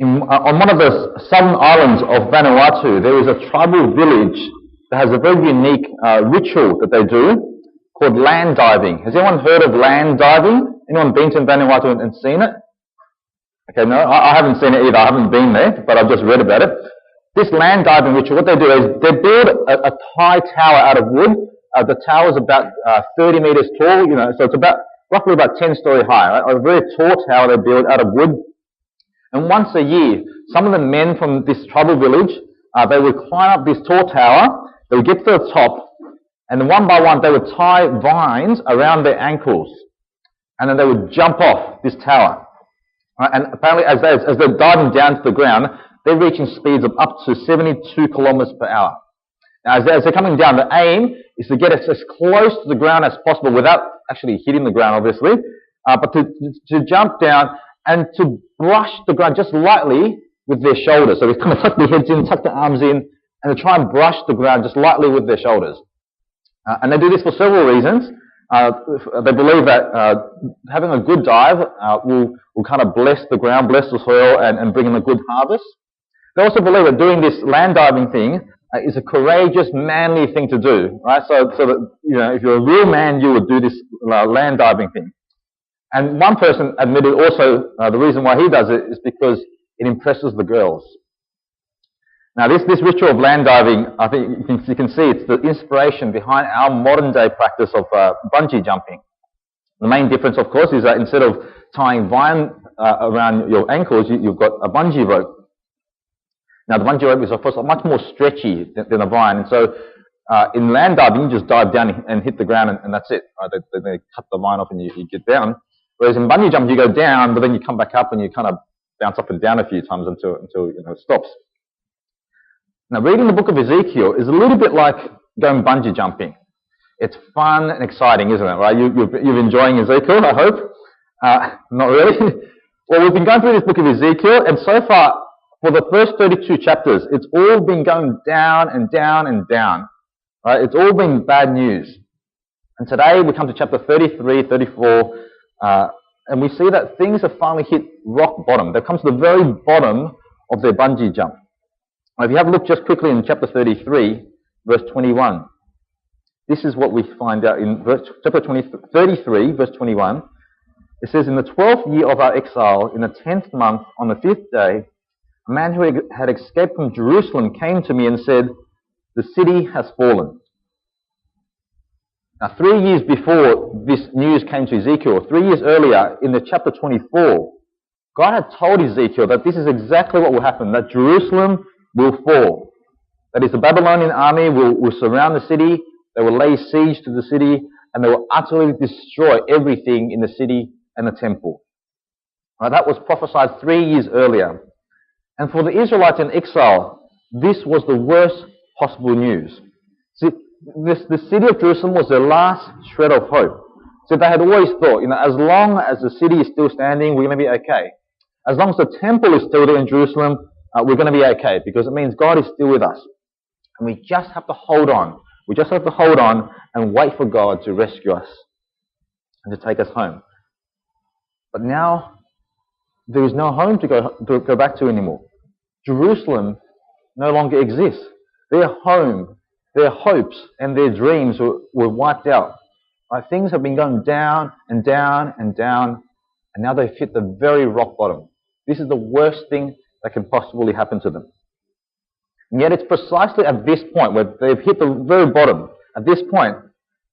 On one of the southern islands of Vanuatu, there is a tribal village that has a very unique ritual that they do called land diving. Has anyone heard of land diving? Anyone been to Vanuatu and seen it? Okay, no, I haven't seen it either. I haven't been there, but I've just read about it. This land diving ritual, what they do is they build a high tower out of wood. The tower is about 30 meters tall, so it's roughly about 10-story high. Right? A very tall tower they build out of wood. And once a year, some of the men from this tribal village, they would climb up this tall tower, they would get to the top, and then one by one they would tie vines around their ankles, and then they would jump off this tower. Right? And apparently as they're diving down to the ground, they're reaching speeds of up to 72 kilometers per hour. Now, as they're coming down, the aim is to get as close to the ground as possible without actually hitting the ground, obviously, but to jump down and to brush the ground just lightly with their shoulders. So they kind of tuck their heads in, tuck their arms in, and they try and brush the ground just lightly with their shoulders. And they do this for several reasons. They believe that having a good dive will kind of bless the ground, bless the soil, and bring in a good harvest. They also believe that doing this land diving thing is a courageous, manly thing to do, right? So that, if you're a real man, you would do this land diving thing. And one person admitted also the reason why he does it is because it impresses the girls. Now, this ritual of land diving, I think you can see it's the inspiration behind our modern day practice of bungee jumping. The main difference, of course, is that instead of tying vine around your ankles, you've got a bungee rope. Now, the bungee rope is, of course, much more stretchy than a vine, and so in land diving, you just dive down and hit the ground, and that's it. Right? They cut the vine off and you get down. Whereas in bungee jumping, you go down, but then you come back up and you kind of bounce up and down a few times until it stops. Now, reading the book of Ezekiel is a little bit like going bungee jumping. It's fun and exciting, isn't it? Right? You're enjoying Ezekiel, I hope. Not really. Well, we've been going through this book of Ezekiel, and so far, for the first 32 chapters, it's all been going down and down and down. Right? It's all been bad news. And today we come to chapter 33, 34, and we see that things have finally hit rock bottom. They've come to the very bottom of their bungee jump. Now, if you have a look just quickly in chapter 33, verse 21, this is what we find out in chapter 33, verse 21. It says, "In the 12th year of our exile, in the 10th month, on the 5th day, a man who had escaped from Jerusalem came to me and said, 'The city has fallen.'" Now, 3 years before this news came to Ezekiel, 3 years earlier, in the chapter 24, God had told Ezekiel that this is exactly what will happen, that Jerusalem will fall. That is, the Babylonian army will surround the city, they will lay siege to the city, and they will utterly destroy everything in the city and the temple. Right, that was prophesied 3 years earlier. And for the Israelites in exile, this was the worst possible news. See, the city of Jerusalem was their last shred of hope. So they had always thought, as long as the city is still standing, we're going to be okay. As long as the temple is still there in Jerusalem, we're going to be okay, because it means God is still with us. And we just have to hold on. We just have to hold on and wait for God to rescue us and to take us home. But now, there is no home to go back to anymore. Jerusalem no longer exists. Their home, their hopes, and their dreams were wiped out. Right? Things have been going down and down and down, and now they've hit the very rock bottom. This is the worst thing that can possibly happen to them. And yet it's precisely at this point where they've hit the very bottom, at this point,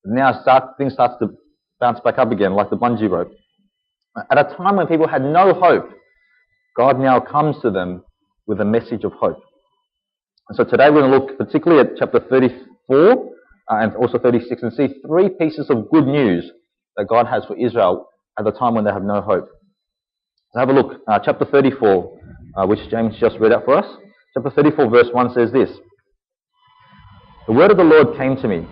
now things start to bounce back up again like the bungee rope. At a time when people had no hope, God now comes to them with a message of hope. And so today we're going to look particularly at chapter 34 and also 36 and see three pieces of good news that God has for Israel at the time when they have no hope. So have a look. Chapter 34, which James just read out for us. Chapter 34 verse 1 says this: "The word of the Lord came to me,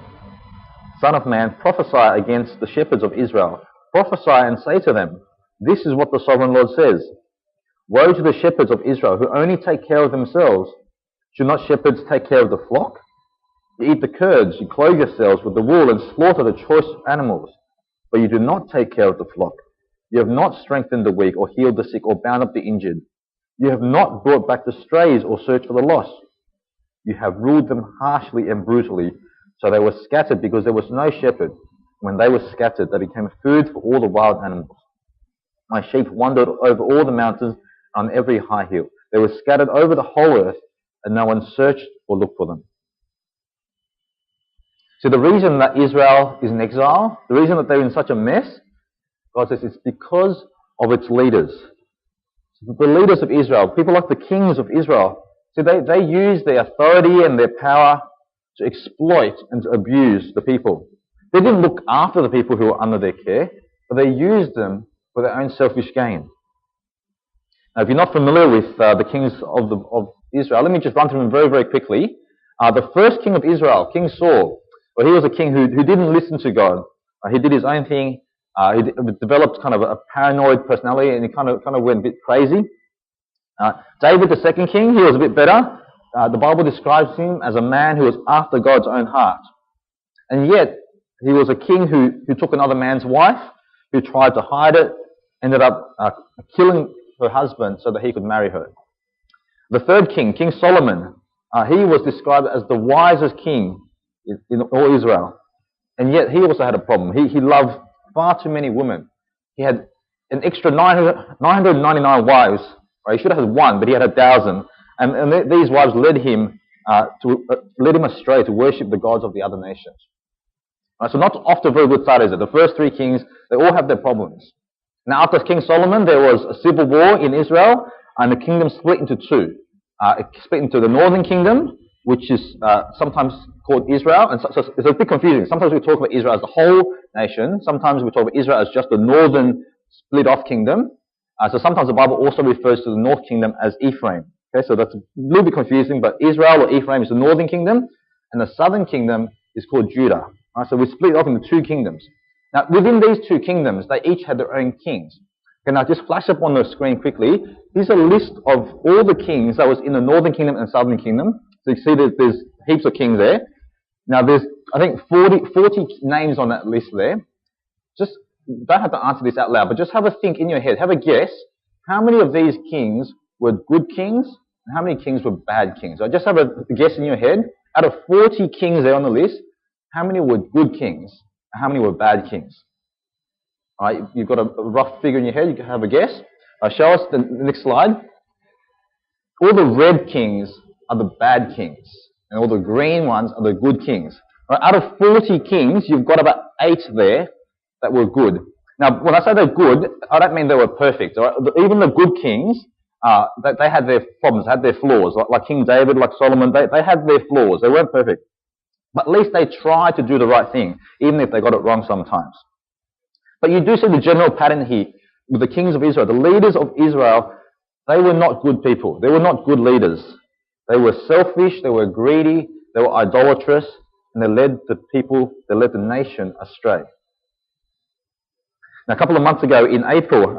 Son of man, prophesy against the shepherds of Israel. Prophesy and say to them, this is what the sovereign Lord says. Woe to the shepherds of Israel who only take care of themselves. Should not shepherds take care of the flock? You eat the curds, you clothe yourselves with the wool and slaughter the choice animals. But you do not take care of the flock. You have not strengthened the weak or healed the sick or bound up the injured. You have not brought back the strays or searched for the lost. You have ruled them harshly and brutally, so they were scattered because there was no shepherd. When they were scattered, they became food for all the wild animals. My sheep wandered over all the mountains on every high hill. They were scattered over the whole earth, and no one searched or looked for them. So the reason that Israel is in exile, the reason that they're in such a mess, God says it's because of its leaders. The leaders of Israel, people like the kings of Israel, so they use their authority and their power to exploit and to abuse the people. They didn't look after the people who were under their care, but they used them for their own selfish gain. Now, if you're not familiar with the kings of Israel, let me just run through them very, very quickly. The first king of Israel, King Saul, well, he was a king who didn't listen to God. He did his own thing. He developed kind of a paranoid personality, and he kind of went a bit crazy. David, the second king, he was a bit better. The Bible describes him as a man who was after God's own heart. And yet, he was a king who took another man's wife, who tried to hide it, ended up killing her husband so that he could marry her. The third king, King Solomon, he was described as the wisest king in all Israel. And yet, he also had a problem. He loved far too many women. He had an extra 999 wives. Right? He should have had one, but he had 1,000. And these wives led him astray to worship the gods of the other nations. Right? So not off to a very good start, is it? The first three kings, they all have their problems. Now, after King Solomon, there was a civil war in Israel, and the kingdom split into two. It split into the northern kingdom, which is sometimes called Israel, and so it's a bit confusing. Sometimes we talk about Israel as the whole nation. Sometimes we talk about Israel as just the northern split-off kingdom. So sometimes the Bible also refers to the north kingdom as Ephraim. Okay, so that's a little bit confusing, but Israel or Ephraim is the northern kingdom, and the southern kingdom is called Judah. Right, so we split it up into two kingdoms. Now, within these two kingdoms, they each had their own kings. Okay, now just flash up on the screen quickly. Here's a list of all the kings that was in the northern kingdom and southern kingdom. So you see that there's heaps of kings there. Now there's, I think, 40 names on that list there. Just don't have to answer this out loud, but just have a think in your head. Have a guess. How many of these kings were good kings and how many kings were bad kings? So just have a guess in your head. Out of 40 kings there on the list, how many were good kings and how many were bad kings? All right, you've got a rough figure in your head. You can have a guess. Show us the next slide. All the red kings are the bad kings, and all the green ones are the good kings. Right, out of 40 kings, you've got about 8 there that were good. Now, when I say they're good, I don't mean they were perfect. Right? Even the good kings, they had their problems, had their flaws. Like King David, like Solomon, they had their flaws. They weren't perfect. But at least they tried to do the right thing, even if they got it wrong sometimes. But you do see the general pattern here with the kings of Israel. The leaders of Israel, they were not good people. They were not good leaders. They were selfish, they were greedy, they were idolatrous, and they led the nation astray. Now, a couple of months ago in April,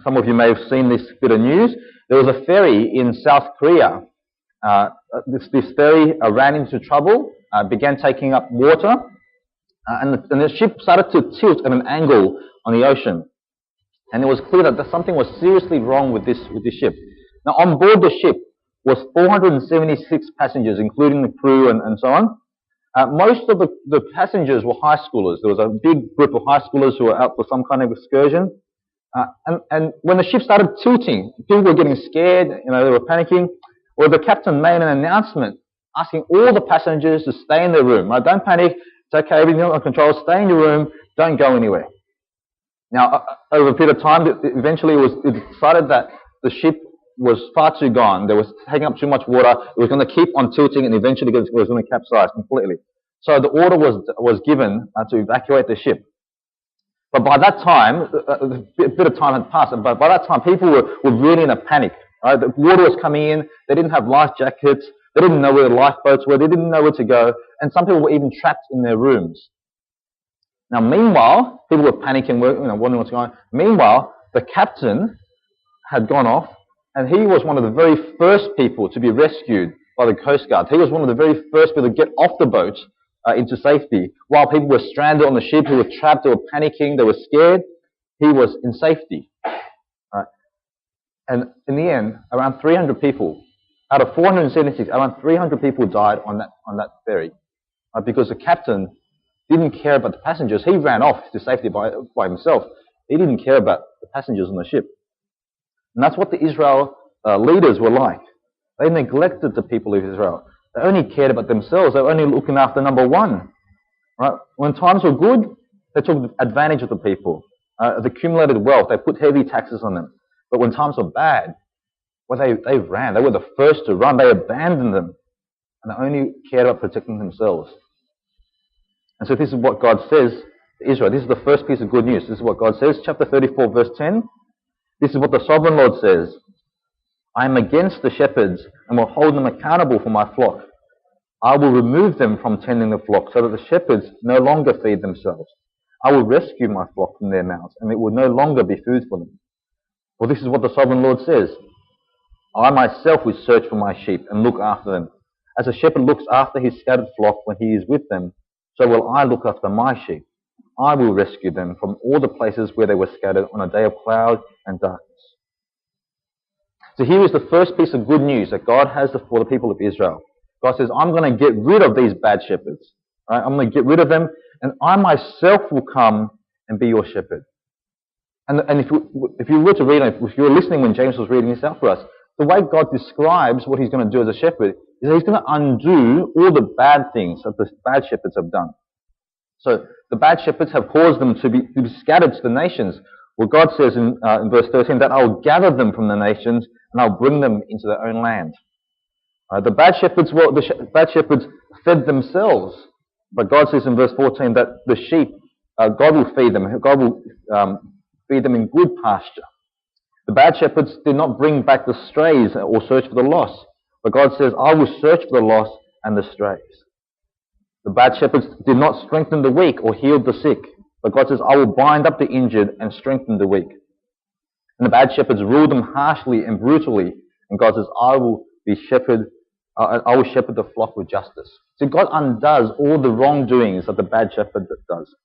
some of you may have seen this bit of news, there was a ferry in South Korea. This ferry ran into trouble, began taking up water, and the ship started to tilt at an angle on the ocean. And it was clear that something was seriously wrong with this ship. Now, on board the ship was 476 passengers, including the crew and so on. Most of the passengers were high schoolers. There was a big group of high schoolers who were out for some kind of excursion. And when the ship started tilting, people were getting scared, they were panicking. Well, the captain made an announcement asking all the passengers to stay in their room. Right? Don't panic. It's okay. Everything's under control. Stay in your room. Don't go anywhere. Now, over a period of time, eventually it decided that the ship was far too gone. They was taking up too much water. It was going to keep on tilting, and eventually it was going to capsize completely. So the order was given to evacuate the ship. But by that time, a bit of time had passed. But by that time, people were really in a panic. Right? The water was coming in. They didn't have life jackets. They didn't know where the lifeboats were. They didn't know where to go. And some people were even trapped in their rooms. Now, meanwhile, people were panicking, wondering what's going on. Meanwhile, the captain had gone off, and he was one of the very first people to be rescued by the Coast Guard. He was one of the very first people to get off the boat into safety. While people were stranded on the ship, who were trapped, they were panicking, they were scared, he was in safety. Right. And in the end, around 300 people, out of 476, around 300 people died on that ferry. Because the captain didn't care about the passengers. He ran off to safety by himself. He didn't care about the passengers on the ship. And that's what the Israel leaders were like. They neglected the people of Israel. They only cared about themselves. They were only looking after number one. Right? When times were good, they took advantage of the people. They accumulated wealth. They put heavy taxes on them. But when times were bad, well, they ran. They were the first to run. They abandoned them. And they only cared about protecting themselves. And so this is what God says to Israel. This is the first piece of good news. This is what God says. Chapter 34, verse 10. This is what the sovereign Lord says. I am against the shepherds and will hold them accountable for my flock. I will remove them from tending the flock so that the shepherds no longer feed themselves. I will rescue my flock from their mouths, and it will no longer be food for them. Well, this is what the sovereign Lord says. I myself will search for my sheep and look after them. As a shepherd looks after his scattered flock when he is with them, so will I look after my sheep. I will rescue them from all the places where they were scattered on a day of cloud and darkness. So here is the first piece of good news that God has for the people of Israel. God says, I'm going to get rid of these bad shepherds. Right? I'm going to get rid of them, and I myself will come and be your shepherd. And if you were to read, if you were listening when James was reading this out for us, the way God describes what he's going to do as a shepherd is that he's going to undo all the bad things that the bad shepherds have done. So the bad shepherds have caused them to be scattered to the nations. Well, God says in verse 13 that I'll gather them from the nations and I'll bring them into their own land. The bad shepherds fed themselves, but God says in verse 14 that the sheep, God will feed them. God will feed them in good pasture. The bad shepherds did not bring back the strays or search for the lost, but God says, I will search for the lost and the strays. The bad shepherds did not strengthen the weak or heal the sick, but God says, I will bind up the injured and strengthen the weak. And the bad shepherds ruled them harshly and brutally, and God says, I will shepherd the flock with justice. So God undoes all the wrongdoings that the bad shepherd does.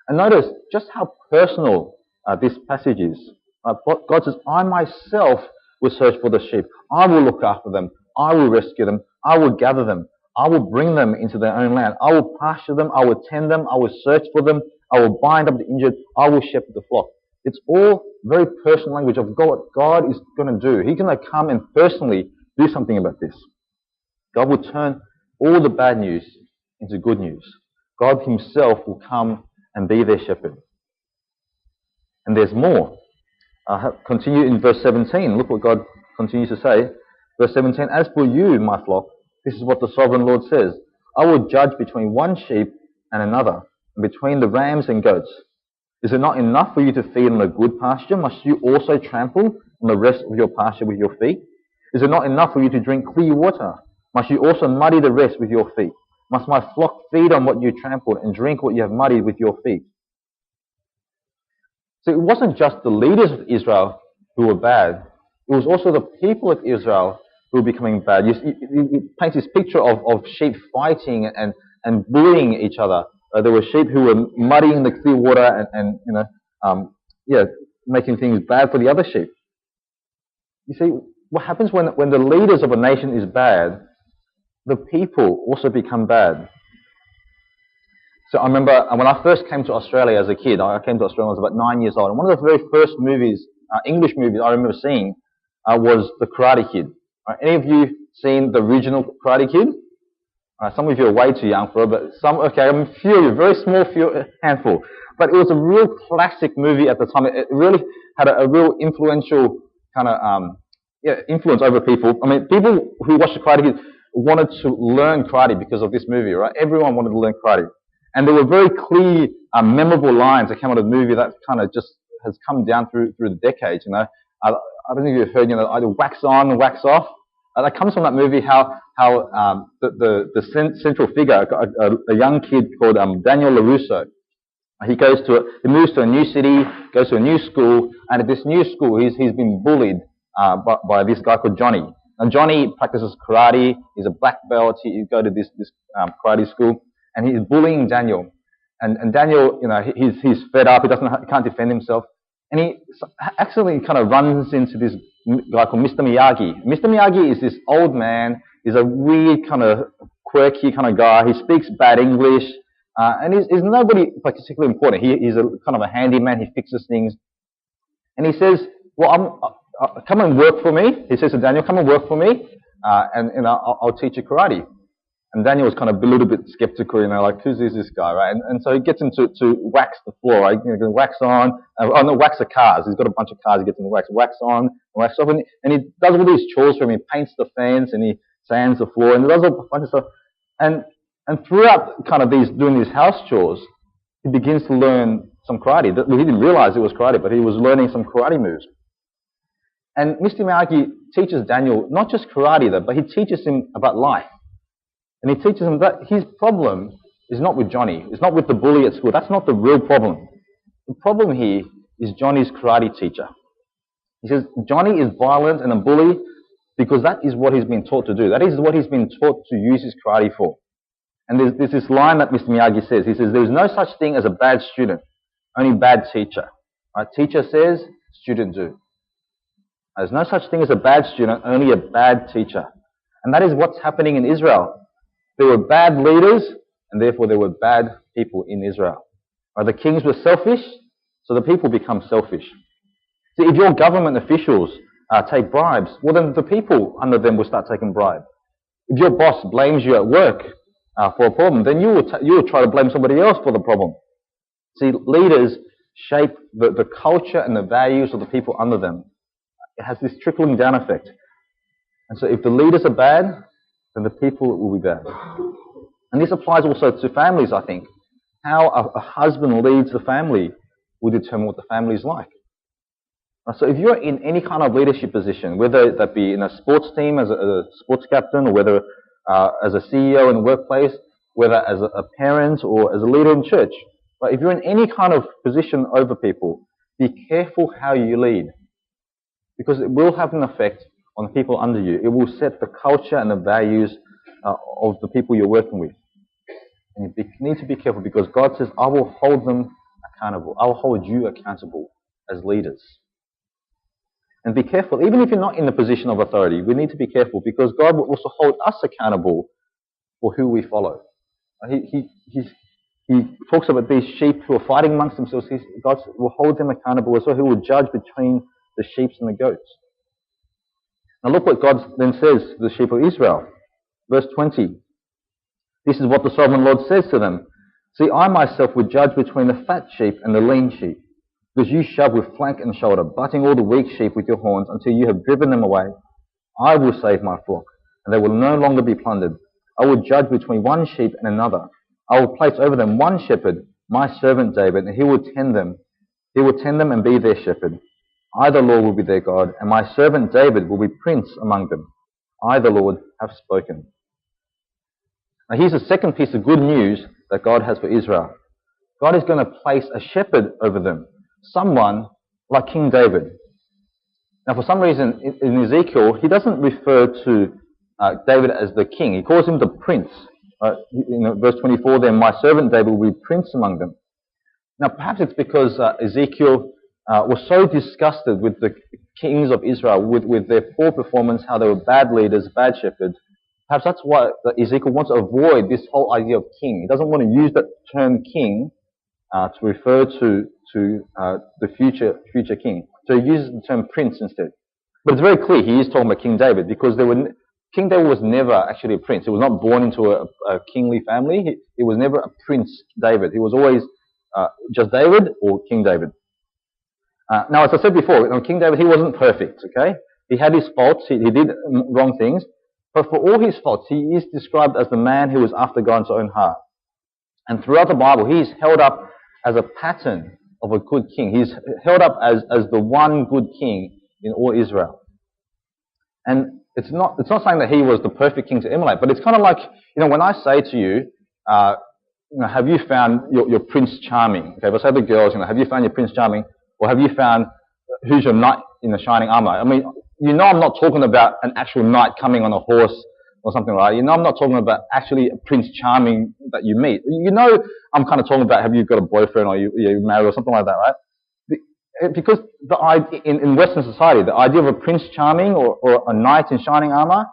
And notice just how personal this passage is. God says, I myself will search for the sheep. I will look after them. I will rescue them. I will gather them. I will bring them into their own land. I will pasture them. I will tend them. I will search for them. I will bind up the injured. I will shepherd the flock. It's all very personal language of God. What God is going to do. He's going to come and personally do something about this. God will turn all the bad news into good news. God himself will come and be their shepherd. And there's more. Continue in verse 17. Look what God continues to say. Verse 17, as for you, my flock, this is what the sovereign Lord says. I will judge between one sheep and another, and between the rams and goats. Is it not enough for you to feed on a good pasture? Must you also trample on the rest of your pasture with your feet? Is it not enough for you to drink clear water? Must you also muddy the rest with your feet? Must my flock feed on what you trampled and drink what you have muddied with your feet? So it wasn't just the leaders of Israel who were bad. It was also the people of Israel who were becoming bad. You paint this picture of sheep fighting and bullying each other. There were sheep who were muddying the clear water and making things bad for the other sheep. You see, what happens when the leaders of a nation is bad, the people also become bad. So I remember when I first came to Australia as a kid, I came to Australia when I was about 9 years old, and one of the very first movies, English movies I remember seeing was The Karate Kid. Any of you seen the original Karate Kid? Some of you are way too young for it, but I'm a few, a very small handful. But it was a real classic movie at the time. It really had a real influential kind of influence over people. I mean, people who watched the Karate Kid wanted to learn karate because of this movie, right? Everyone wanted to learn karate. And there were very clear, memorable lines that came out of the movie that kind of just has come down through the decades, you know. I don't think you've heard, either wax on or wax off. That comes from that movie, how the central figure, a young kid called Daniel LaRusso, he moves to a new city, goes to a new school, and at this new school, he's been bullied by this guy called Johnny. And Johnny practices karate. He's a black belt. He go to this karate school, and he's bullying Daniel. And Daniel, he's fed up. He can't defend himself, and he accidentally kind of runs into this guy called Mr. Miyagi. Mr. Miyagi is this old man. He's a weird kind of quirky kind of guy. He speaks bad English, and he's nobody particularly important. He's a kind of a handyman. He fixes things, and he says, "Well, come and work for me." He says to Daniel, "Come and work for me, and I'll teach you karate." And Daniel was kind of a little bit skeptical, like, who's this guy, right? And so he gets him to wax the floor, right? Wax on, wax the cars. He's got a bunch of cars. He gets him to wax on, wax off, and he does all these chores for him. He paints the fence and he sands the floor and he does a bunch of stuff. And throughout kind of doing these house chores, he begins to learn some karate. He didn't realize it was karate, but he was learning some karate moves. And Mr. Miyagi teaches Daniel not just karate though, but he teaches him about life. And he teaches him that his problem is not with Johnny. It's not with the bully at school. That's not the real problem. The problem here is Johnny's karate teacher. He says Johnny is violent and a bully because that is what he's been taught to do. That is what he's been taught to use his karate for. And there's this line that Mr. Miyagi says. He says, there's no such thing as a bad student, only bad teacher. Right? Teacher says, student do. There's no such thing as a bad student, only a bad teacher. And that is what's happening in Israel. There were bad leaders, and therefore there were bad people in Israel. The kings were selfish, so the people become selfish. See, if your government officials take bribes, well then the people under them will start taking bribes. If your boss blames you at work for a problem, then you will try to blame somebody else for the problem. See, leaders shape the culture and the values of the people under them. It has this trickling down effect. And so if the leaders are bad, then the people will be bad. And this applies also to families, I think. How a husband leads the family will determine what the family is like. So if you're in any kind of leadership position, whether that be in a sports team as a sports captain, or whether as a CEO in the workplace, whether as a parent or as a leader in church, but if you're in any kind of position over people, be careful how you lead, because it will have an effect on the people under you. It will set the culture and the values of the people you're working with. And you need to be careful because God says, I will hold them accountable. I will hold you accountable as leaders. And be careful, even if you're not in the position of authority, we need to be careful because God will also hold us accountable for who we follow. He talks about these sheep who are fighting amongst themselves. God will hold them accountable as well. He will judge between the sheep and the goats. Now look what God then says to the sheep of Israel. Verse 20. This is what the sovereign Lord says to them. See, I myself will judge between the fat sheep and the lean sheep, because you shove with flank and shoulder, butting all the weak sheep with your horns until you have driven them away. I will save my flock, and they will no longer be plundered. I will judge between one sheep and another. I will place over them one shepherd, my servant David, and he will tend them. He will tend them and be their shepherd. I, the Lord, will be their God, and my servant David will be prince among them. I, the Lord, have spoken. Now here's the second piece of good news that God has for Israel. God is going to place a shepherd over them, someone like King David. Now for some reason in Ezekiel, he doesn't refer to David as the king. He calls him the prince. In verse 24 then, my servant David will be prince among them. Now perhaps it's because Ezekiel was so disgusted with the kings of Israel, with their poor performance, how they were bad leaders, bad shepherds. Perhaps that's why Ezekiel wants to avoid this whole idea of king. He doesn't want to use that term king to refer to the future king. So he uses the term prince instead. But it's very clear he is talking about King David, because King David was never actually a prince. He was not born into a kingly family. He was never a Prince David. He was always just David or King David. Now, as I said before, King David, he wasn't perfect, okay? He had his faults. He did wrong things. But for all his faults, he is described as the man who was after God's own heart. And throughout the Bible, he is held up as a pattern of a good king. He's held up as the one good king in all Israel. And it's not saying that he was the perfect king to emulate, but it's kind of like, when I say to you, have you found your Prince Charming? Okay, if I say to the girls, have you found your Prince Charming? Or have you found who's your knight in the shining armor? I mean, I'm not talking about an actual knight coming on a horse or something like that. I'm not talking about actually a Prince Charming that you meet. I'm kind of talking about, have you got a boyfriend or you're married or something like that, right? Because in Western society, the idea of a Prince Charming or a knight in shining armor,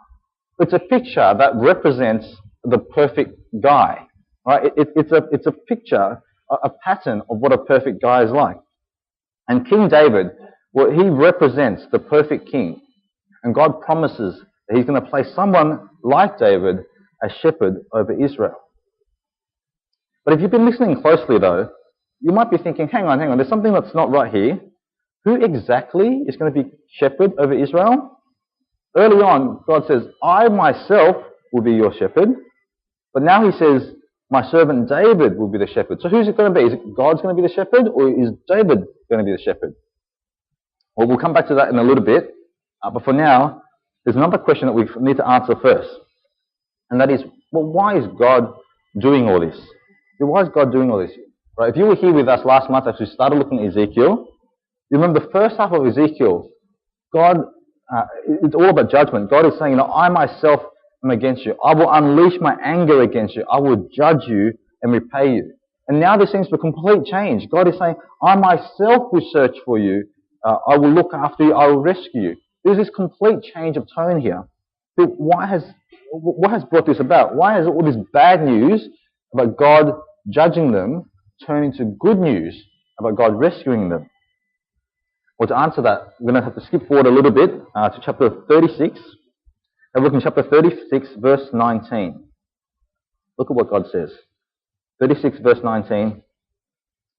it's a picture that represents the perfect guy, right? It's a picture, a pattern of what a perfect guy is like. And King David, well, he represents the perfect king. And God promises that he's going to place someone like David as shepherd over Israel. But if you've been listening closely, though, you might be thinking, hang on, there's something that's not right here. Who exactly is going to be shepherd over Israel? Early on, God says, I myself will be your shepherd. But now he says, my servant David will be the shepherd. So who's it going to be? Is it God's going to be the shepherd, or is David going to be the shepherd? Well, we'll come back to that in a little bit. But for now, there's another question that we need to answer first. And that is, well, why is God doing all this? Why is God doing all this? Right? If you were here with us last month as we started looking at Ezekiel, you remember the first half of Ezekiel, God, it's all about judgment. God is saying, I myself am against you. I will unleash my anger against you. I will judge you and repay you. And now there seems to be a complete change. God is saying, I myself will search for you. I will look after you. I will rescue you. There's this complete change of tone here. But what has brought this about? Why has all this bad news about God judging them turn into good news about God rescuing them? Well, to answer that, we're going to have to skip forward a little bit to chapter 36. Have a look in chapter 36, verse 19. Look at what God says. 36, verse 19.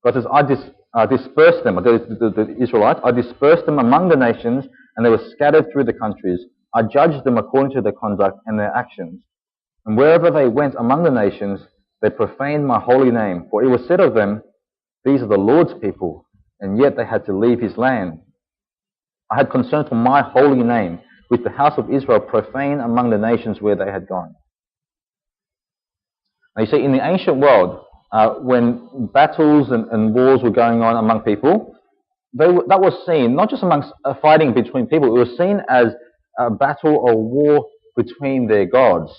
God says, I dispersed them, the Israelites, I dispersed them among the nations, and they were scattered through the countries. I judged them according to their conduct and their actions. And wherever they went among the nations, they profaned my holy name. For it was said of them, these are the Lord's people, and yet they had to leave his land. I had concern for my holy name, which the house of Israel profaned among the nations where they had gone. Now you see, in the ancient world, when battles and wars were going on among people, that was seen, not just amongst fighting between people, it was seen as a battle or war between their gods.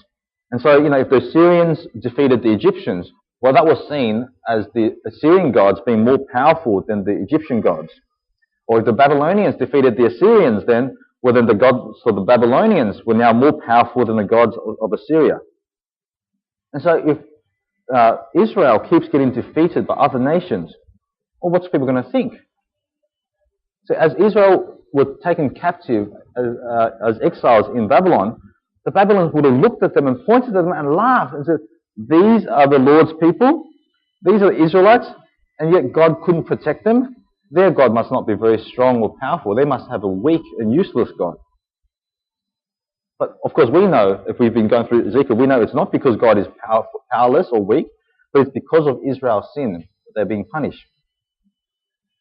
And so, if the Assyrians defeated the Egyptians, well, that was seen as the Assyrian gods being more powerful than the Egyptian gods. Or if the Babylonians defeated the Assyrians, then the gods of the Babylonians were now more powerful than the gods of Assyria. And so if Israel keeps getting defeated by other nations, well, what's people going to think? So as Israel were taken captive as exiles in Babylon, the Babylonians would have looked at them and pointed at them and laughed and said, these are the Lord's people, these are the Israelites, and yet God couldn't protect them. Their God must not be very strong or powerful. They must have a weak and useless God. But of course we know, if we've been going through Ezekiel, we know it's not because God is powerless or weak, but it's because of Israel's sin that they're being punished.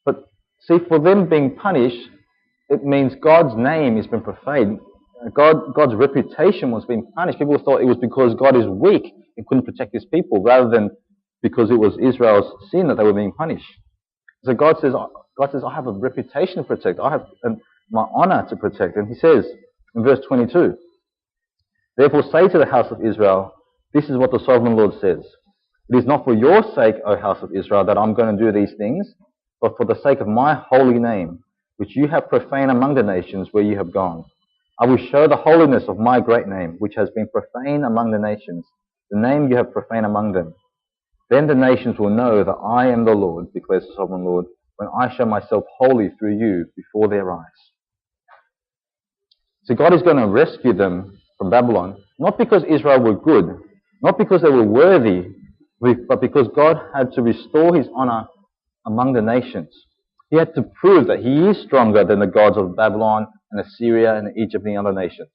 But see, for them being punished, it means God's name has been profaned. God's reputation was being punished. People thought it was because God is weak and couldn't protect his people, rather than because it was Israel's sin that they were being punished. So God says, I have a reputation to protect. I have my honor to protect. And he says in verse 22, therefore say to the house of Israel, this is what the sovereign Lord says. It is not for your sake, O house of Israel, that I'm going to do these things, but for the sake of my holy name, which you have profaned among the nations where you have gone. I will show the holiness of my great name, which has been profaned among the nations, the name you have profaned among them. Then the nations will know that I am the Lord, declares the sovereign Lord, when I show myself holy through you before their eyes. So God is going to rescue them from Babylon, not because Israel were good, not because they were worthy, but because God had to restore his honor among the nations. He had to prove that he is stronger than the gods of Babylon and Assyria and Egypt and the other nations.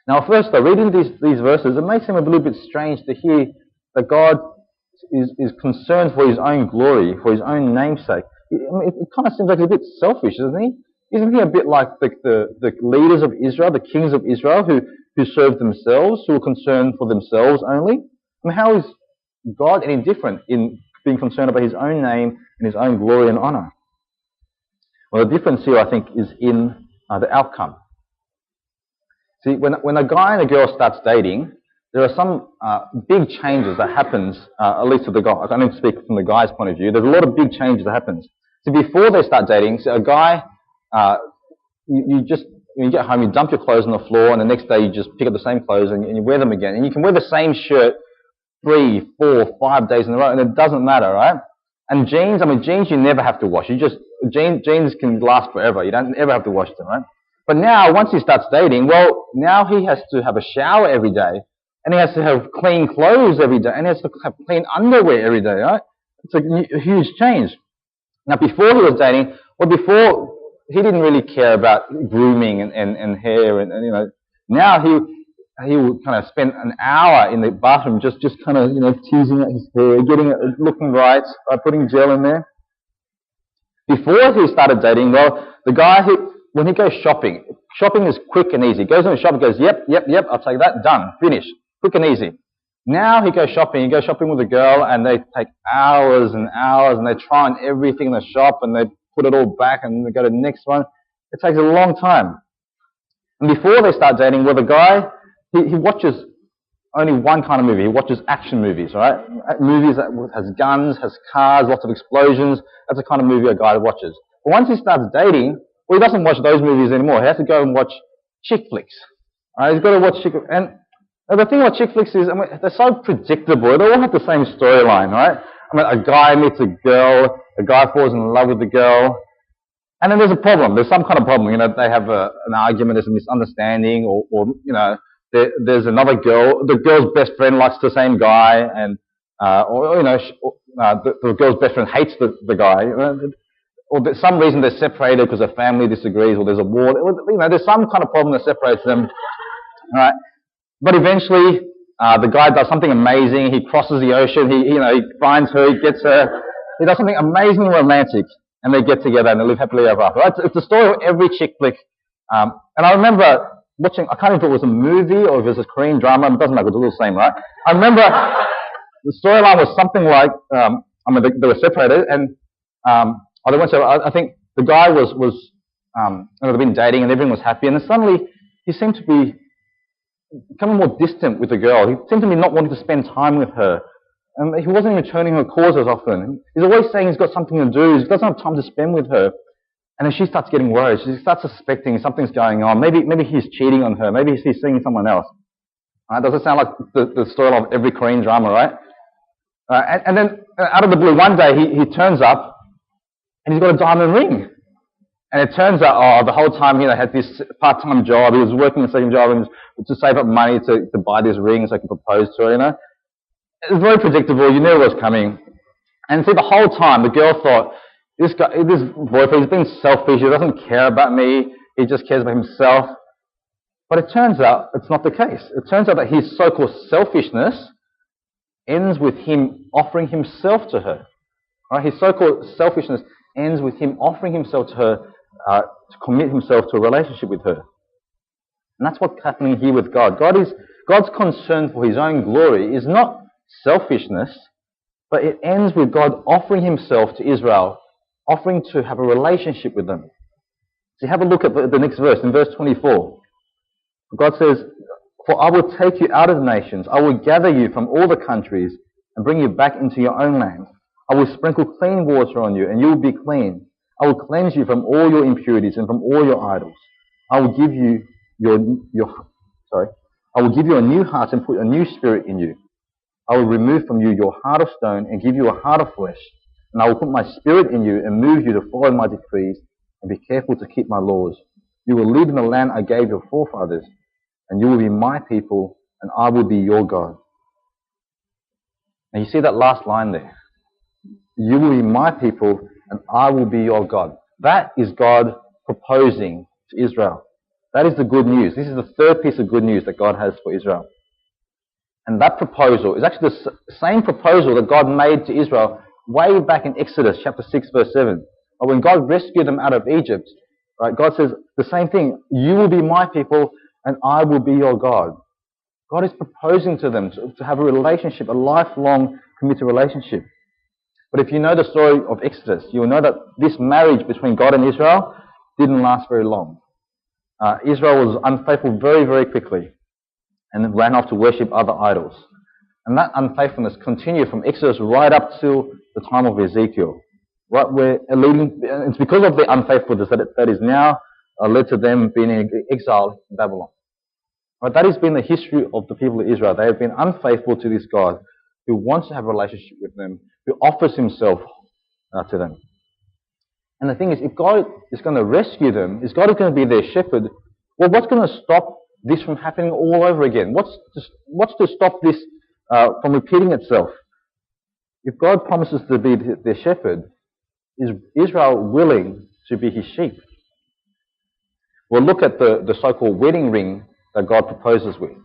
Now, first, though, reading these verses, it may seem a little bit strange to hear that God is concerned for his own glory, for his own namesake. It kind of seems like he's a bit selfish, doesn't he? Isn't he a bit like the leaders of Israel, the kings of Israel, who served themselves, who were concerned for themselves only? I mean, how is God any different in being concerned about his own name and his own glory and honor? Well, the difference here, I think, is in the outcome. See, when a guy and a girl starts dating, there are some big changes that happens, at least to the guy. I don't need to speak from the guy's point of view. There's a lot of big changes that happens. So before they start dating, so a guy, you just, when you get home, you dump your clothes on the floor, and the next day you just pick up the same clothes and you wear them again. And you can wear the same shirt 3, 4, 5 days in a row, and it doesn't matter, right? And jeans, jeans you never have to wash. Jeans can last forever. You don't ever have to wash them, right? But now, once he starts dating, well, now he has to have a shower every day, and he has to have clean clothes every day, and he has to have clean underwear every day, right? It's a huge change. Now, before he was dating, before he didn't really care about grooming and hair, and now he would kind of spend an hour in the bathroom just kind of teasing at his hair, getting it looking right, by putting gel in there. Before he started dating, well, the guy when he goes shopping is quick and easy. He goes in the shop and goes, yep, I'll take that, done, finish, quick and easy. Now he goes shopping with a girl, and they take hours and hours, and they try on everything in the shop, and they put it all back, and they go to the next one. It takes a long time. And before they start dating, well, the guy, he watches only one kind of movie. He watches action movies, right? Movies that has guns, has cars, lots of explosions. That's the kind of movie a guy watches. But once he starts dating, well, he doesn't watch those movies anymore. He has to go and watch chick flicks. Right? He's got to watch chick flicks. And the thing about chick flicks is, they're so predictable. They all have the same storyline, right? A guy meets a girl, a guy falls in love with the girl, and then there's a problem. There's some kind of problem. They have an argument, there's a misunderstanding, or there's another girl. The girl's best friend likes the same guy, and the girl's best friend hates the guy. Or there's some reason they're separated because their family disagrees, or there's a war. There's some kind of problem that separates them, right? But eventually, the guy does something amazing. He crosses the ocean. He finds her. He gets her. He does something amazingly romantic, and they get together and they live happily ever after. Right? It's the story of every chick flick. And I remember watching. I can't remember if it was a movie or if it was a Korean drama. It doesn't matter. It's all the same, right? I remember the storyline was something like. They were separated, and they weren't separated. I think the guy was they'd been dating and everything was happy, and then suddenly he seemed to be becoming more distant with the girl. He seemed to be not wanting to spend time with her. He wasn't even returning her calls as often. He's always saying he's got something to do. He doesn't have time to spend with her. And then she starts getting worried. She starts suspecting something's going on. Maybe he's cheating on her. Maybe he's seeing someone else. Does it sound like the story of every Korean drama, right? And then out of the blue, one day he turns up and he's got a diamond ring. And it turns out, the whole time he had this part-time job. He was working a second job to save up money to buy this ring so he could propose to her, It was very predictable. You knew it was coming. And see, the whole time, the girl thought, this boyfriend, he's being selfish. He doesn't care about me. He just cares about himself. But it turns out it's not the case. It turns out that his so-called selfishness ends with him offering himself to her. Right? His so-called selfishness ends with him offering himself to her, to commit himself to a relationship with her. And that's what's happening here with God. God's concern for his own glory is not selfishness, but it ends with God offering himself to Israel, offering to have a relationship with them. So have a look at the next verse, in verse 24. God says, "For I will take you out of the nations, I will gather you from all the countries and bring you back into your own land. I will sprinkle clean water on you, and you will be clean. I will cleanse you from all your impurities and from all your idols. I will give you I will give you a new heart and put a new spirit in you. I will remove from you your heart of stone and give you a heart of flesh. And I will put my spirit in you and move you to follow my decrees and be careful to keep my laws. You will live in the land I gave your forefathers, and you will be my people, and I will be your God." Now you see that last line there. You will be my people, and I will be your God. That is God proposing to Israel. That is the good news. This is the third piece of good news that God has for Israel. And that proposal is actually the same proposal that God made to Israel way back in Exodus chapter 6 verse 7. But when God rescued them out of Egypt, right, God says the same thing. You will be my people, and I will be your God. God is proposing to them to have a relationship, a lifelong committed relationship. But if you know the story of Exodus, you will know that this marriage between God and Israel didn't last very long. Israel was unfaithful very, very quickly and ran off to worship other idols. And that unfaithfulness continued from Exodus right up till the time of Ezekiel. right? It's because of the unfaithfulness that is now led to them being exiled in Babylon. Right? That has been the history of the people of Israel. They have been unfaithful to this God who wants to have a relationship with them, who offers himself to them. And the thing is, if God is going to rescue them, if God is going to be their shepherd, well, what's going to stop this from happening all over again? What's to stop this from repeating itself? If God promises to be their shepherd, is Israel willing to be his sheep? Well, look at the so-called wedding ring that God proposes with.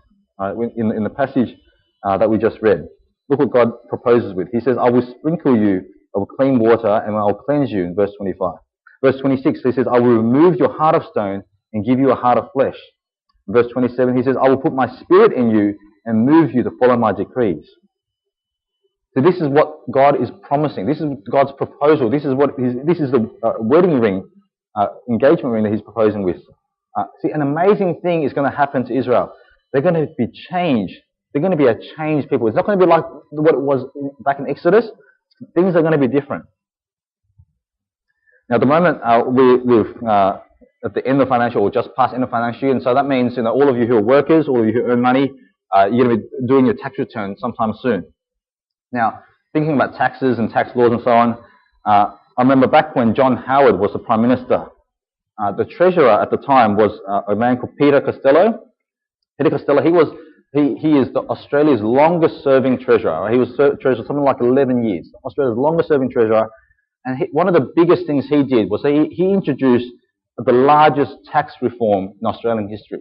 In the passage that we just read, look what God proposes with. He says, I will sprinkle you of clean water and I'll cleanse you, in verse 25. Verse 26, he says, I will remove your heart of stone and give you a heart of flesh. Verse 27, he says, I will put my spirit in you and move you to follow my decrees. So this is what God is promising. This is God's proposal. This is the wedding ring, engagement ring that he's proposing with. See, an amazing thing is going to happen to Israel. They're going to be changed. They're going to be a changed people. It's not going to be like what it was back in Exodus. Things are going to be different. Now, at the moment, we've at the end of financial, or just past end of financial year, and so that means all of you who are workers, all of you who earn money, you're going to be doing your tax return sometime soon. Now, thinking about taxes and tax laws and so on, I remember back when John Howard was the Prime Minister, the Treasurer at the time was a man called Peter Costello. Peter Costello, he is Australia's longest serving Treasurer. Right? He was Treasurer something like 11 years. Australia's longest serving Treasurer. And one of the biggest things he did was he introduced the largest tax reform in Australian history.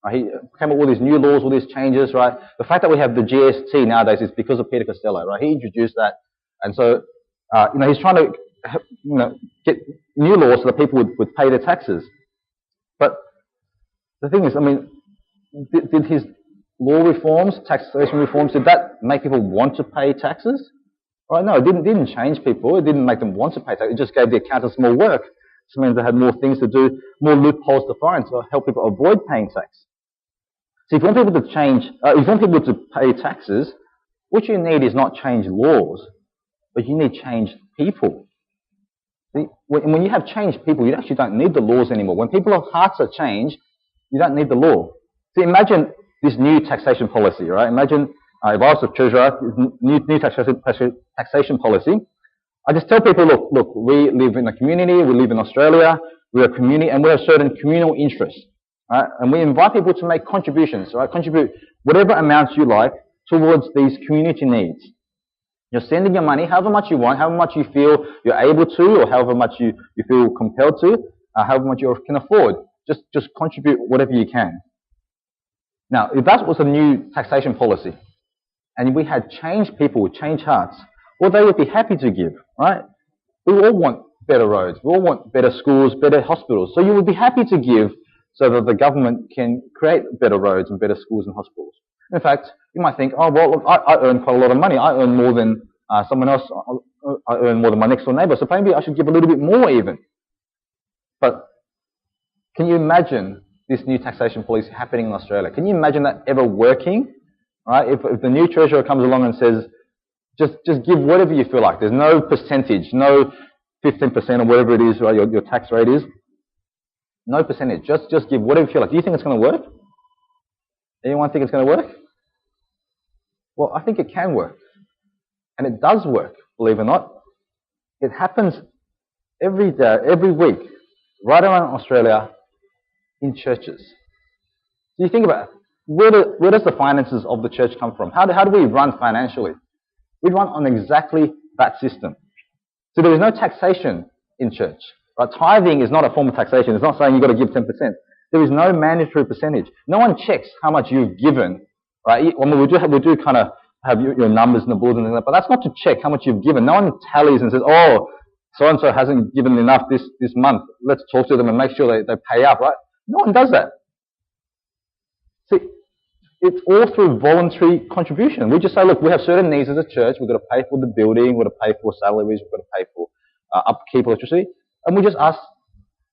Right? He came up with these new laws, all these changes, right? The fact that we have the GST nowadays is because of Peter Costello, right? He introduced that. And so, he's trying to, get new laws so that people would pay their taxes. But the thing is, did his law reforms, taxation reforms, did that make people want to pay taxes? Right? No, it didn't change people. It didn't make them want to pay taxes. It just gave the accountants more work. It means they had more things to do, more loopholes to find to help people avoid paying tax. So if you want people to if you want people to pay taxes, what you need is not change laws, but you need changed people. See, when you have changed people, you actually don't need the laws anymore. When people's hearts are changed, you don't need the law. See, imagine this new taxation policy, right? Imagine if I was the treasurer, new taxation policy. I just tell people, look, we live in a community, we live in Australia, we're a community, and we have certain communal interests, right? And we invite people to make contributions, right? Contribute whatever amounts you like towards these community needs. You're sending your money, however much you want, however much you feel you're able to, or however much you feel compelled to, however much you can afford. Just contribute whatever you can. Now, if that was a new taxation policy, and we had changed people, changed hearts, well, they would be happy to give, right? We all want better roads. We all want better schools, better hospitals. So you would be happy to give so that the government can create better roads and better schools and hospitals. In fact, you might think, oh, well, look, I earn quite a lot of money. I earn more than someone else. I earn more than my next door neighbour. So maybe I should give a little bit more even. But can you imagine this new taxation policy happening in Australia? Can you imagine that ever working? Right? If the new treasurer comes along and says, just give whatever you feel like. There's no percentage, no 15% or whatever it is, right? Your tax rate is. No percentage. Just give whatever you feel like. Do you think it's going to work? Anyone think it's going to work? Well, I think it can work. And it does work, believe it or not. It happens every day, every week, right around Australia in churches. So you think about it. Where does the finances of the church come from? How do we run financially? We run on exactly that system. So there is no taxation in church. Right? Tithing is not a form of taxation. It's not saying you've got to give 10%. There is no mandatory percentage. No one checks how much you've given. Right? I mean, we do kind of have your numbers in the bulletin, but that's not to check how much you've given. No one tallies and says, oh, so-and-so hasn't given enough this month. Let's talk to them and make sure they pay up. Right? No one does that. See, it's all through voluntary contribution. We just say, look, we have certain needs as a church. We've got to pay for the building. We've got to pay for salaries. We've got to pay for upkeep, electricity. And we just ask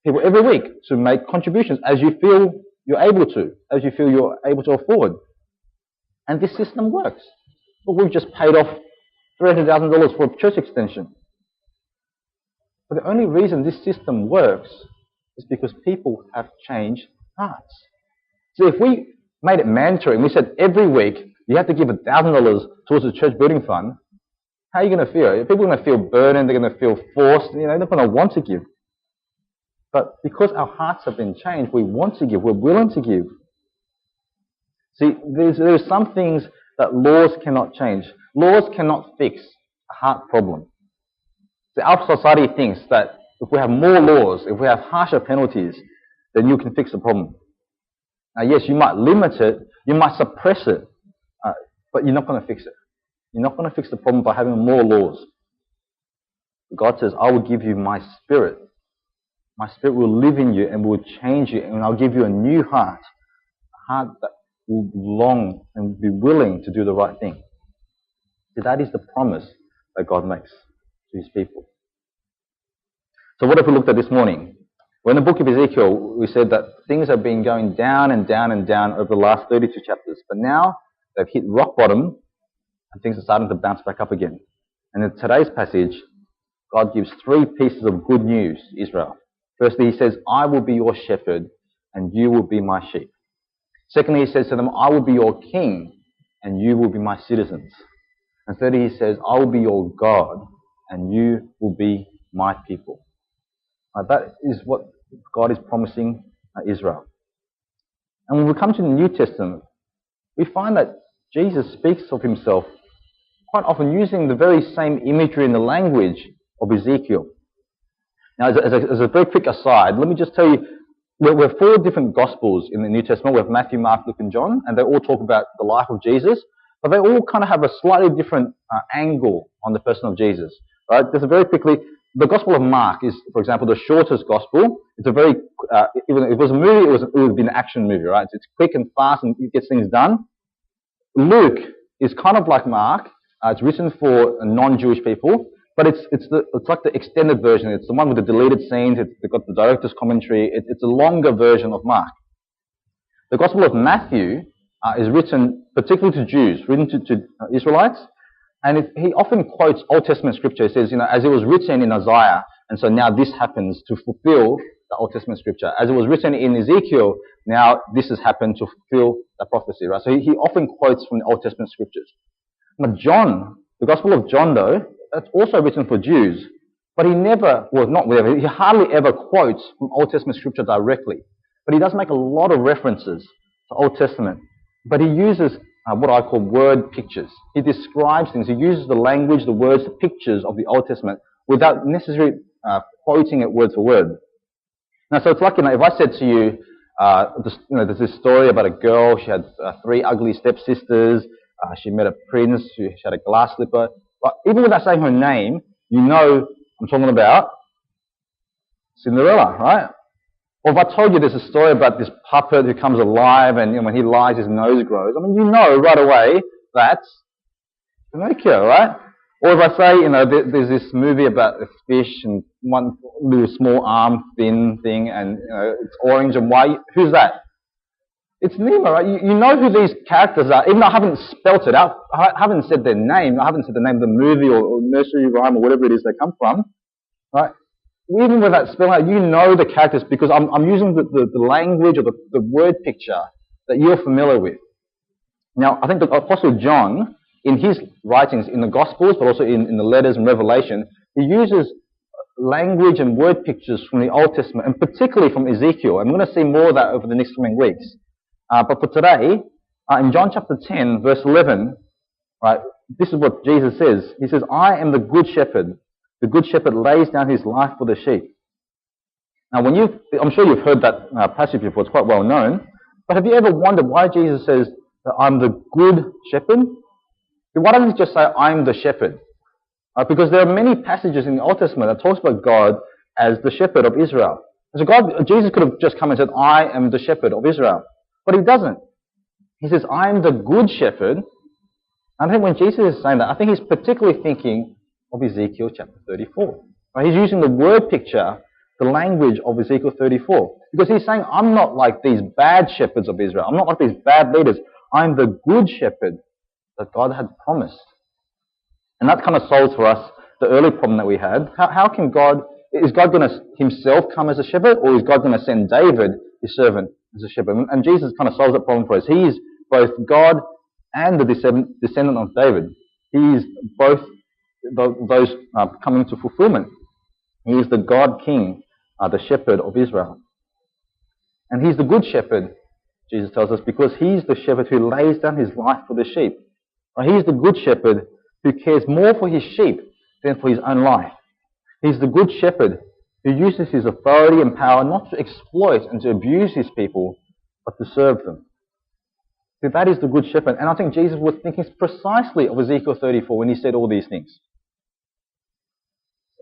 people every week to make contributions as you feel you're able to, as you feel you're able to afford. And this system works. But we've just paid off $300,000 for a church extension. But the only reason this system works is because people have changed hearts. So if we made it mandatory and we said every week you have to give $1,000 towards the church building fund, how are you going to feel? People are going to feel burdened, they're going to feel forced, they're not going to want to give. But because our hearts have been changed, we want to give, we're willing to give. See, there are some things that laws cannot change. Laws cannot fix a heart problem. So our society thinks that if we have more laws, if we have harsher penalties, then you can fix the problem. Now, yes, you might limit it, you might suppress it, but you're not going to fix it. You're not going to fix the problem by having more laws. God says, I will give you my spirit. My spirit will live in you and will change you, and I'll give you a new heart, a heart that will long and be willing to do the right thing. So that is the promise that God makes to his people. So what have we looked at this morning? Well, in the book of Ezekiel, we said that things have been going down and down and down over the last 32 chapters. But now they've hit rock bottom and things are starting to bounce back up again. And in today's passage, God gives 3 pieces of good news to Israel. Firstly, he says, I will be your shepherd and you will be my sheep. Secondly, he says to them, I will be your king and you will be my citizens. And thirdly, he says, I will be your God and you will be my people. That is what God is promising Israel. And when we come to the New Testament, we find that Jesus speaks of himself quite often using the very same imagery and the language of Ezekiel. Now, as a very quick aside, let me just tell you, we have 4 different Gospels in the New Testament. We have Matthew, Mark, Luke, and John, and they all talk about the life of Jesus, but they all kind of have a slightly different angle on the person of Jesus. Right? Just very quickly, the Gospel of Mark is, for example, the shortest Gospel. It's a very, even if it was a movie, it would be an action movie, right? It's quick and fast and it gets things done. Luke is kind of like Mark. It's written for non-Jewish people, but it's like the extended version. It's the one with the deleted scenes. They've got the director's commentary. It's a longer version of Mark. The Gospel of Matthew is written particularly to Jews, written to Israelites. And he often quotes Old Testament scripture. He says, as it was written in Isaiah, and so now this happens to fulfill the Old Testament scripture. As it was written in Ezekiel, now this has happened to fulfill that prophecy, right? So he often quotes from the Old Testament scriptures. But John, the Gospel of John though, that's also written for Jews, but he hardly ever quotes from Old Testament scripture directly. But he does make a lot of references to Old Testament. But he uses what I call word pictures. He describes things. He uses the language, the words, the pictures of the Old Testament without necessarily quoting it word for word. Now, so it's like, if I said to you, there's this story about a girl. She had 3 ugly stepsisters. She met a prince. She had a glass slipper. But even without saying her name, you know I'm talking about Cinderella, right? Or if I told you there's a story about this puppet who comes alive and when he lies his nose grows, I mean, you know right away that's Pinocchio, right? Or if I say, there's this movie about a fish and one little small arm thin thing and it's orange and white, who's that? It's Nemo, right? You know who these characters are, even though I haven't spelt it out, I haven't said their name, I haven't said the name of the movie or nursery rhyme or whatever it is they come from, right? Even with that spelling out, you know the characters because I'm using the language or the word picture that you're familiar with. Now, I think the Apostle John, in his writings in the Gospels, but also in the letters and Revelation, he uses language and word pictures from the Old Testament, and particularly from Ezekiel. And we're going to see more of that over the next coming weeks. But for today, in John chapter 10, verse 11, right, this is what Jesus says. He says, I am the good shepherd. The good shepherd lays down his life for the sheep. Now, I'm sure you've heard that passage before. It's quite well known. But have you ever wondered why Jesus says that I'm the good shepherd? Why doesn't he just say, I'm the shepherd? Because there are many passages in the Old Testament that talks about God as the shepherd of Israel. And so Jesus could have just come and said, I am the shepherd of Israel. But he doesn't. He says, I am the good shepherd. And I think when Jesus is saying that, I think he's particularly thinking of Ezekiel chapter 34. Right? He's using the word picture, the language of Ezekiel 34. Because he's saying, I'm not like these bad shepherds of Israel. I'm not like these bad leaders. I'm the good shepherd that God had promised. And that kind of solves for us the early problem that we had. How can God is God going to himself come as a shepherd, or is God going to send David, his servant, as a shepherd? And Jesus kind of solves that problem for us. He is both God and the descendant of David. He is both those coming to fulfillment. He is the God King, the shepherd of Israel. And he's the good shepherd, Jesus tells us, because he's the shepherd who lays down his life for the sheep. He's the good shepherd who cares more for his sheep than for his own life. He's the good shepherd who uses his authority and power not to exploit and to abuse his people, but to serve them. So that is the good shepherd. And I think Jesus was thinking precisely of Ezekiel 34 when he said all these things.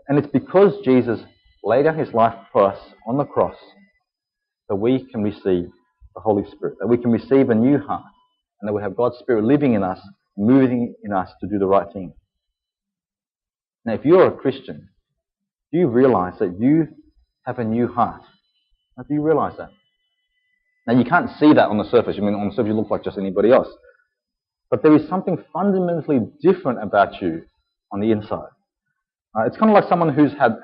And it's because Jesus laid down his life for us on the cross that we can receive the Holy Spirit, that we can receive a new heart, and that we have God's Spirit living in us, moving in us to do the right thing. Now, if you're a Christian, do you realize that you have a new heart? Now, do you realize that? Now, you can't see that on the surface. I mean, on the surface you look like just anybody else. But there is something fundamentally different about you on the inside. It's kind of like someone who's had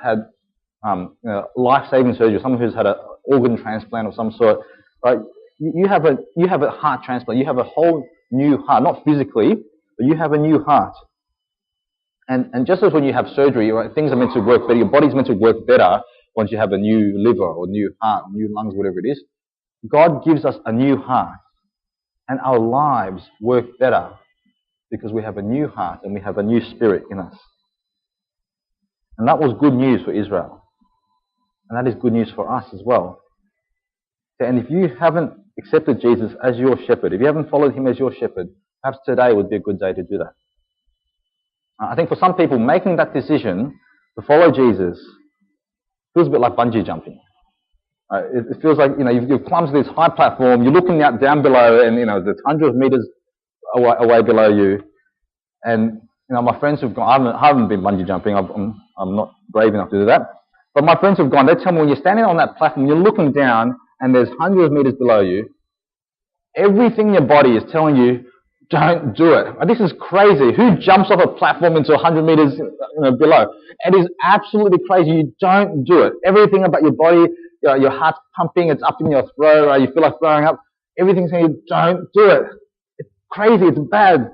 life-saving surgery, someone who's had an organ transplant of some sort. Right? You have a heart transplant. You have a whole new heart, not physically, but you have a new heart. And just as when you have surgery, right, things are meant to work better. Your body's meant to work better once you have a new liver or new heart, new lungs, whatever it is. God gives us a new heart, and our lives work better because we have a new heart and we have a new spirit in us. And that was good news for Israel. And that is good news for us as well. And if you haven't accepted Jesus as your shepherd, if you haven't followed him as your shepherd, perhaps today would be a good day to do that. I think for some people, making that decision to follow Jesus feels a bit like bungee jumping. It feels like, you've climbed to this high platform, you're looking out down below, and, there's hundreds of meters away below you. And, my friends who've gone, I haven't been bungee jumping, I'm not brave enough to do that. But my friends who've gone, they tell me when you're standing on that platform, you're looking down, and there's hundreds of meters below you, everything in your body is telling you, don't do it. This is crazy. Who jumps off a platform into 100 meters below? It is absolutely crazy. You don't do it. Everything about your body, your heart's pumping, it's up in your throat, you feel like throwing up. Everything's saying you don't do it. It's crazy. It's bad.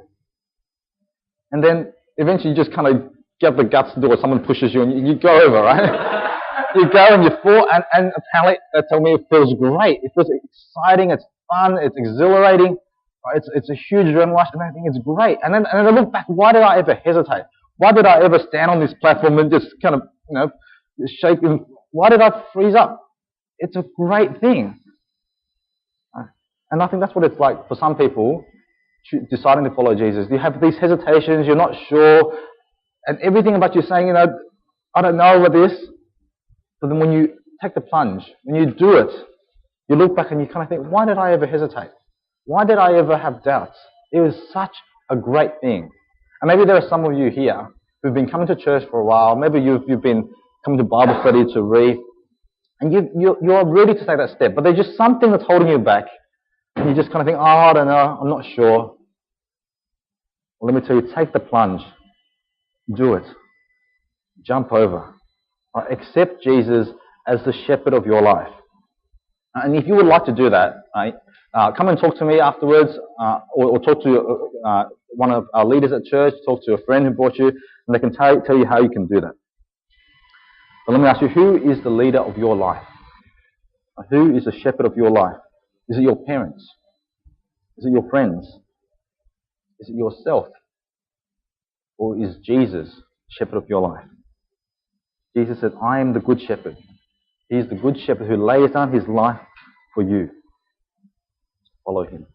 And then eventually you just kind of get the guts to do it. Someone pushes you and you go over, right? You go and you fall, and apparently they tell me it feels great. It feels exciting. It's fun. It's exhilarating. It's a huge adrenaline rush, and I think it's great. And then I look back, why did I ever hesitate? Why did I ever stand on this platform and just kind of, shake? Why did I freeze up? It's a great thing. And I think that's what it's like for some people deciding to follow Jesus. You have these hesitations, you're not sure, and everything about you saying, I don't know about this. But then when you take the plunge, when you do it, you look back and you kind of think, why did I ever hesitate? Why did I ever have doubts? It was such a great thing. And maybe there are some of you here who've been coming to church for a while. Maybe you've been coming to Bible study to read. And you're ready to take that step. But there's just something that's holding you back. And you just kind of think, I don't know. I'm not sure. Well, let me tell you, take the plunge. Do it. Jump over. Accept Jesus as the shepherd of your life. And if you would like to do that, come and talk to me afterwards, or talk to one of our leaders at church, talk to a friend who brought you, and they can tell you how you can do that. But let me ask you, who is the leader of your life? Who is the shepherd of your life? Is it your parents? Is it your friends? Is it yourself? Or is Jesus shepherd of your life? Jesus said, I am the good shepherd. He is the good shepherd who lays down his life for you. Follow him.